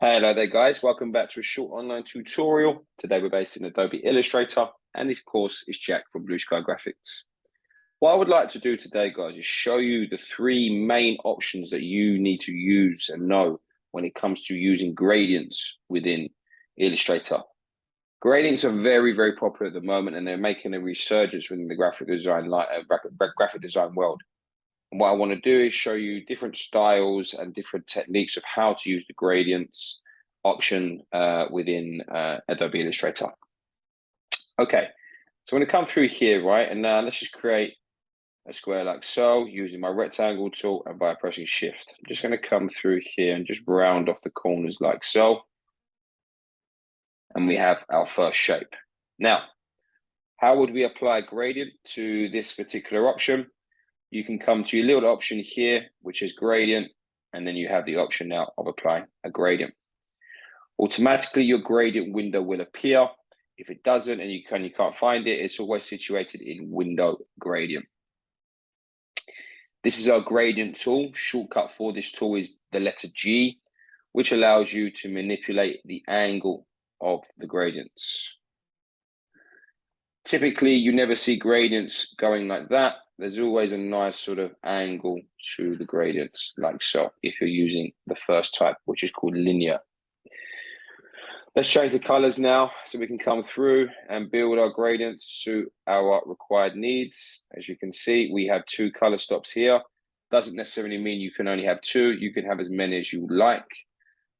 Hello there guys, welcome back to a short online tutorial. Today we're based in Adobe Illustrator and of course is Jack from Blue Sky Graphics. What I would like to do today guys is show you the three main options that you need to use and know when it comes to using gradients within Illustrator. Gradients are very popular at the moment and they're making a resurgence within the graphic design world. And what I want to do is show you different styles and different techniques of how to use the gradients option within Adobe Illustrator. Okay, so I'm going to come through here, right? And now let's just create a square like so using my rectangle tool and by pressing Shift. I'm just going to come through here and just round off the corners like so. And we have our first shape. Now, how would we apply gradient to this particular option? You can come to your little option here, which is gradient, and then you have the option now of applying a gradient. Automatically, your gradient window will appear. If it doesn't and you can't find it, it's always situated in window gradient. This is our gradient tool. Shortcut for this tool is the letter G, which allows you to manipulate the angle of the gradients. Typically, you never see gradients going like that. There's always a nice sort of angle to the gradients, like so, if you're using the first type, which is called linear. Let's change the colors now so we can come through and build our gradients to suit our required needs. As you can see, we have two color stops here. Doesn't necessarily mean you can only have two. You can have as many as you like.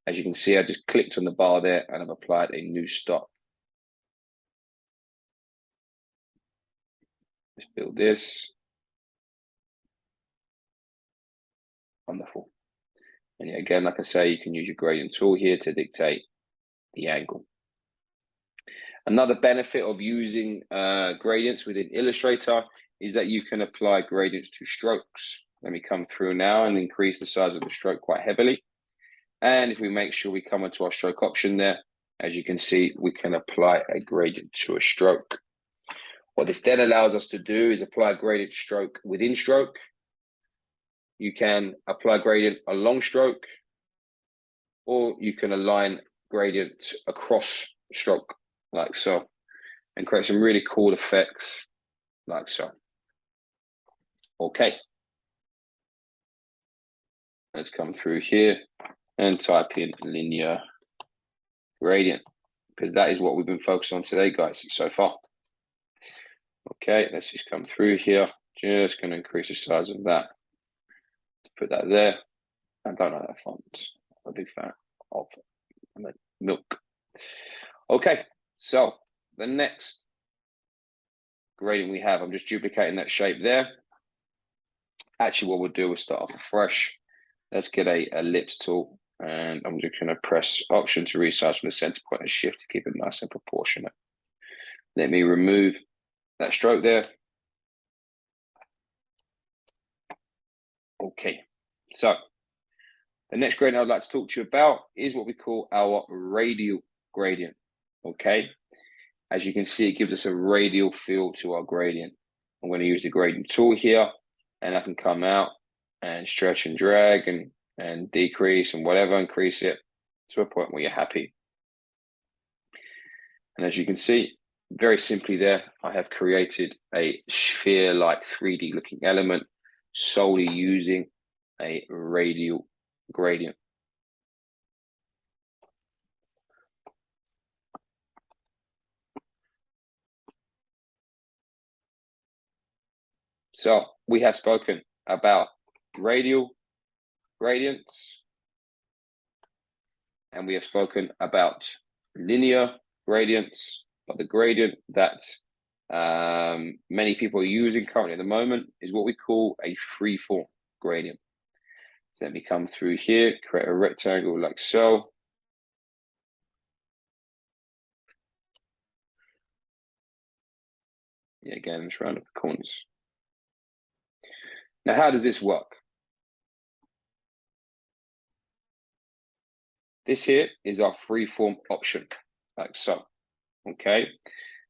As you can see, I just clicked on the bar there and I've applied a new stop. Let's build this. Wonderful. And yeah, again, like I say, you can use your gradient tool here to dictate the angle. Another benefit of using gradients within Illustrator is that you can apply gradients to strokes. Let me come through now and increase the size of the stroke quite heavily. And if we make sure we come into our stroke option there, as you can see, we can apply a gradient to a stroke. What this then allows us to do is apply a gradient stroke within stroke. You can apply gradient along stroke, or you can align gradient across stroke, like so, and create some really cool effects, like so. Okay. Let's come through here and type in linear gradient, because that is what we've been focused on today, guys, so far. Okay, let's just come through here. Just going to increase the size of that. Put that there. I don't like that font. I'm a big fan of milk. Okay, so the next gradient we have, I'm just duplicating that shape there. Actually, what we'll do is start off afresh. Let's get a ellipse tool, and I'm just going to press Option to resize from the center point and Shift to keep it nice and proportionate. Let me remove that stroke there. Okay, so the next gradient I'd like to talk to you about is what we call our radial gradient. Okay, as you can see, it gives us a radial feel to our gradient. I'm going to use the gradient tool here, and I can come out and stretch and drag and decrease and whatever, increase it to a point where you're happy. And as you can see, very simply there, I have created a sphere-like 3D looking element solely using a radial gradient. So we have spoken about radial gradients, and we have spoken about linear gradients, but the gradient that many people are using currently at the moment is what we call a freeform gradient. So let me come through here, create a rectangle like so. Yeah, again, just round up the corners. Now, how does this work? This here is our freeform option, like so, okay?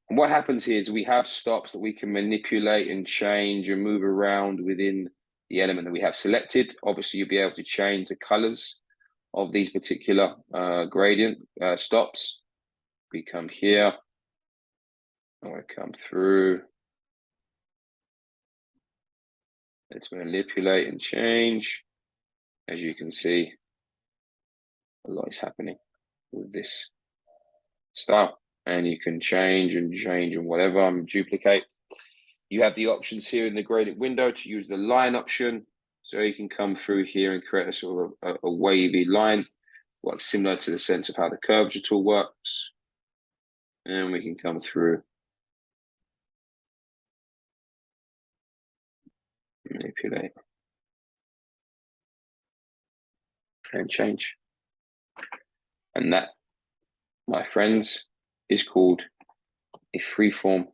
And what happens here is we have stops that we can manipulate and change and move around within the element that we have selected. Obviously, you'll be able to change the colors of these particular gradient stops. We come here, and we come through. Let's manipulate and change. As you can see, a lot is happening with this style, and you can change and whatever, and duplicate. You have the options here in the gradient window to use the line option, so you can come through here and create a sort of a wavy line, like similar to the sense of how the curvature tool works. And we can come through, manipulate, and change. And that, my friends, is called a freeform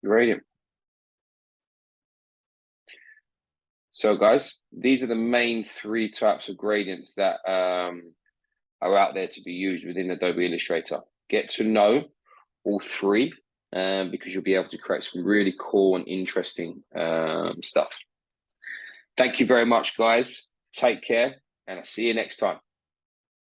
gradient. So guys, these are the main three types of gradients that are out there to be used within Adobe Illustrator. Get to know all three because you'll be able to create some really cool and interesting stuff. Thank you very much, guys. Take care, and I'll see you next time.